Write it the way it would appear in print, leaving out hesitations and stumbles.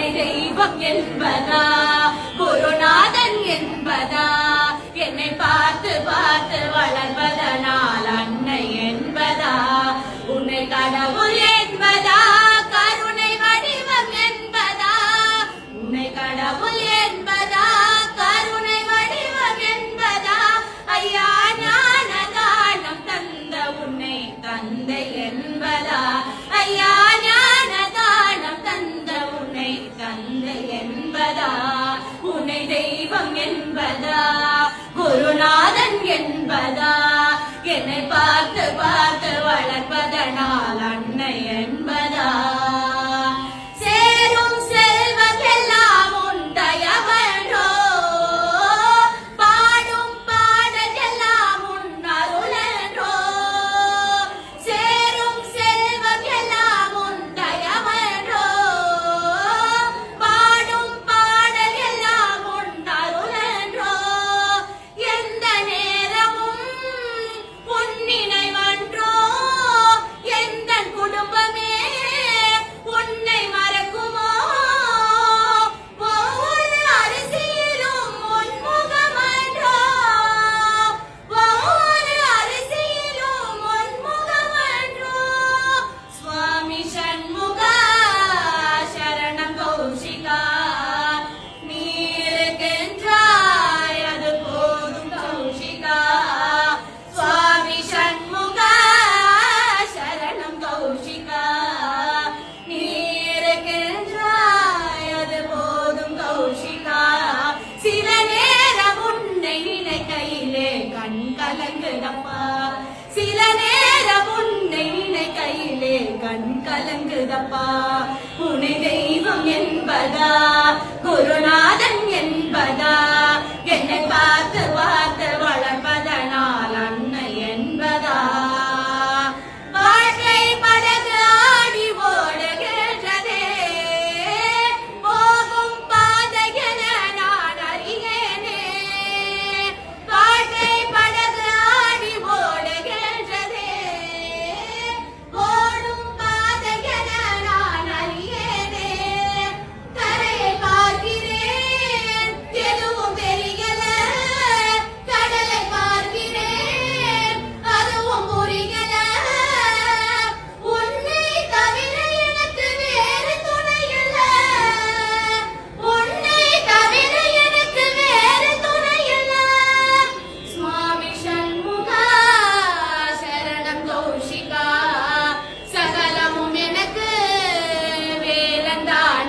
உன்னை தெய்வம் என்பதா குருநாதன் என்பதா என்னை பார்த்து பார்த்து வளர்வதனால் அன்னை என்பதா உன்னை கடவுள் என்பதா கருணை வடிவம் என்பதா உன்னை கடவுள் என்பதா கருணை வடிவம் என்பதா ஐயா ஞான தானம் தந்த உன்னை தந்தை என்பதா ஐயா ஞான தானம் தந்த உன்னை தந்தை என்பதா உன்னை தெய்வம் என்பதா குருநாதன் என்பதா என்னை பார்த்து பார்த்து வளர்ப்பதனால் அன்னை என்பதா சேரும் செல்வமெல்லாம் உன் தயவன்றோ பாடும் பாடலெல்லாம் உன் அருளன்றோ சேரும் செல்வமெல்லாம் உன் தயவன்றோ பாடும் பாடலெல்லாம் உன் அருளன்றோ எந்த நேரமும் உன் நினைவன்றோ எந்த குடும்பமே உன்னை மறக்குமோ ஒவ்வொரு அரிசியிலும் உன் முகமன்றோ ஒவ்வொரு அரிசியிலும் உன் முகமன்றோ சுவாமி சண்முகா சரணம் கௌஷிகா நீருக்கென்றாய் அது போதும் கௌஷிகா சுவாமி சண்முகா சரணம் கௌஷிகா நீருக்கென்றாய் அது போதும் கௌஷிகா சில நேரம் உன்னை நினைக்கையிலே கண் கலங்குதப்பா சில நேரம் உன்னை நினைக்கையிலே கண் கலங்குதப்பா உன்னை தெய்வம் என்பதா குருநாதன்